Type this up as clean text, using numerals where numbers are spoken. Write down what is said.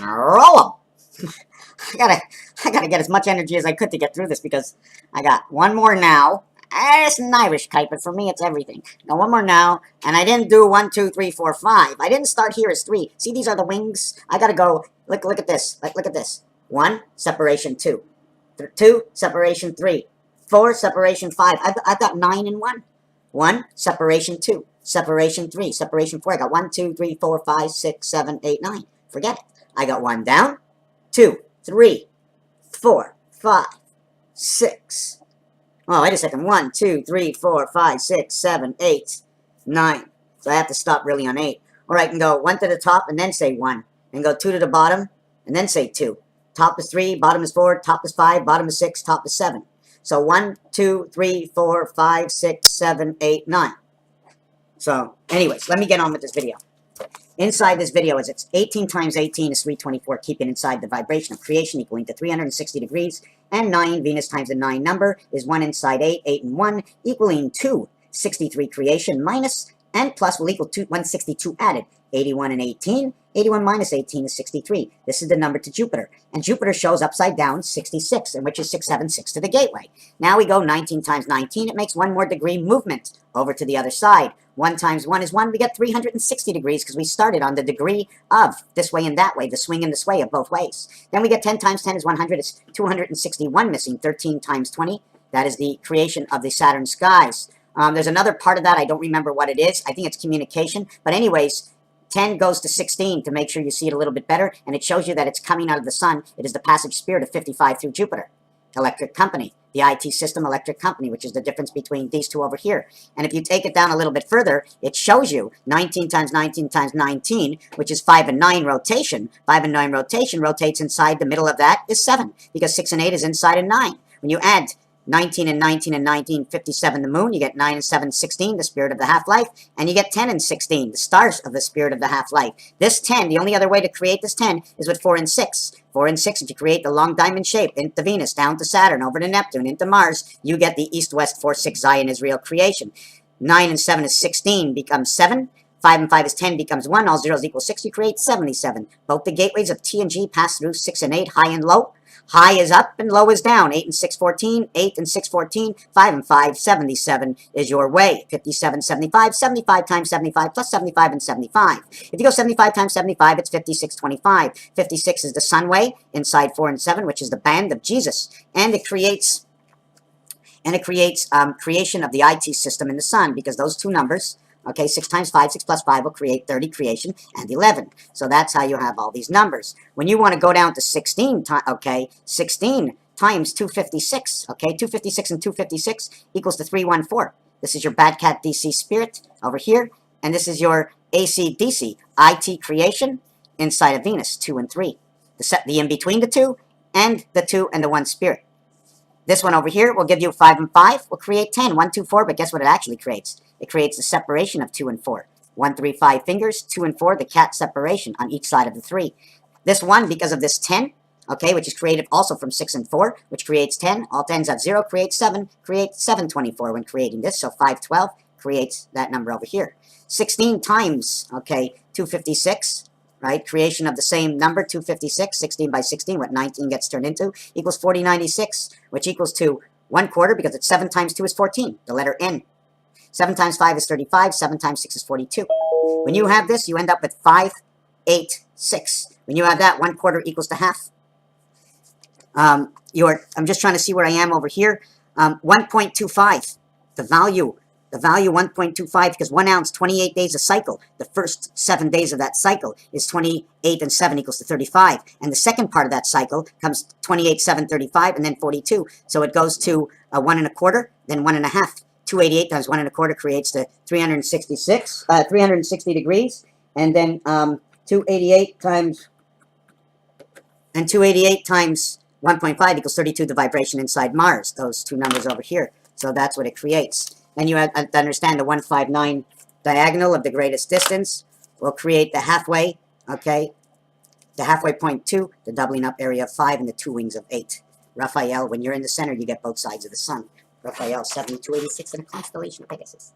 and roll them. I gotta get as much energy as I could to get through this because I got one more now. It's an Irish kite, but for me, it's everything. Now, one more now, and I didn't do 1, 2, 3, 4, 5. I didn't start here as 3. See, these are the wings. I gotta go. Look at this. Look at this. 1, separation 2. 2, separation 3. 4, separation 5. I've got 9 in 1. 1, separation 2. Separation 3. Separation 4. I got 1, 2, 3, 4, 5, 6, 7, 8, 9. Forget it. I got 1 down. 2, 3, 4, 5, 6. Oh, wait a second. 1, 2, 3, 4, 5, 6, 7, 8, 9. So I have to stop really on 8. Or I can go 1 to the top and then say 1. And go 2 to the bottom and then say 2. Top is 3, bottom is 4, top is 5, bottom is 6, top is 7. So 1, 2, 3, 4, 5, 6, 7, 8, 9. So, anyways, let me get on with this video. Inside this video is it's 18 times 18 is 324, keeping inside the vibration of creation equaling to 360 degrees, and 9, Venus times the 9 number, is 1 inside 8, 8 and 1, equaling to 63 creation minus, and plus will equal to 162 added, 81 and 18, 81 minus 18 is 63. This is the number to Jupiter, and Jupiter shows upside down 66, and which is 676 to the gateway. Now we go 19 times 19, it makes 1 more degree movement over to the other side. 1 times 1 is 1, we get 360 degrees because we started on the degree of this way and that way, the swing and the sway of both ways. Then we get 10 times 10 is 100, it's 261 missing, 13 times 20, that is the creation of the Saturn skies. There's another part of that, I don't remember what it is, I think it's communication, but anyways, 10 goes to 16 to make sure you see it a little bit better, and it shows you that it's coming out of the sun. It is the passage spirit of 55 through Jupiter. Electric company, the IT system electric company, which is the difference between these two over here. And if you take it down a little bit further, it shows you 19 times 19 times 19, which is 5 and 9 rotation. 5 and 9 rotation rotates inside the middle of that is 7, because 6 and 8 is inside of 9. When you add 19 and 19 and 19, 57 the moon, you get 9 and 7, 16, the spirit of the half-life, and you get 10 and 16, the stars of the spirit of the half-life. This 10, the only other way to create this 10 is with 4 and 6. 4 and 6, if you create the long diamond shape into Venus, down to Saturn, over to Neptune, into Mars, you get the east-west 4-6 Zion Israel creation. 9 and 7 is 16, becomes 7. 5 and 5 is 10, becomes 1. All zeros equal 6, you create 77. Both the gateways of T and G pass through 6 and 8, high and low. High is up and low is down. 8 and 6, 14. 8 and 6, 14. 5 and 5, 77 is your way. 57, 75. 75 times 75 plus 75 and 75. If you go 75 times 75, it's 56, 25. 56 is the sun way inside 4 and 7, which is the band of Jesus. And it creates creation of the IT system in the sun, because those two numbers, okay, 6 times 5, 6 plus 5 will create 30 creation and 11. So that's how you have all these numbers. When you want to go down to 16, okay, 16 times 256, okay, 256 and 256 equals to 314. This is your Bad Cat DC spirit over here, and this is your AC DC IT creation inside of Venus, 2 and 3. The in between the 2 and the 2 and the 1 spirit. This one over here will give you 5 and 5, will create 10, 1, 2, 4, but guess what it actually creates? It creates the separation of 2 and 4. 1, 3, 5 fingers, 2 and 4, the cat separation on each side of the 3. This one, because of this 10, okay, which is created also from 6 and 4, which creates 10, all 10s at 0 creates 7, creates 724 when creating this, so 512 creates that number over here. 16 times, okay, 256, right, creation of the same number, 256, 16 by 16, what 19 gets turned into, equals 4096, which equals to 1/4, because it's 7 times 2 is 14, the letter N. 7 times 5 is 35, 7 times 6 is 42. When you have this, you end up with 5, 8, 6. When you have that, 1/4 equals to half. I'm just trying to see where I am over here. 1.25, the value 1.25, because 1 ounce, 28 days a cycle. The first 7 days of that cycle is 28 and 7 equals to 35. And the second part of that cycle comes 28, 7, 35, and then 42. So it goes to 1 1/4, then 1 1/2. 288 times 1 1/4 creates the 360 degrees. And then 288 times 1.5 equals 32, the vibration inside Mars. Those two numbers over here. So that's what it creates. And you have to understand the 159 diagonal of the greatest distance will create the halfway, okay, the halfway point 2, the doubling up area of 5, and the 2 wings of 8. Raphael, when you're in the center, you get both sides of the sun. Raphael, 7286 in the constellation of Pegasus.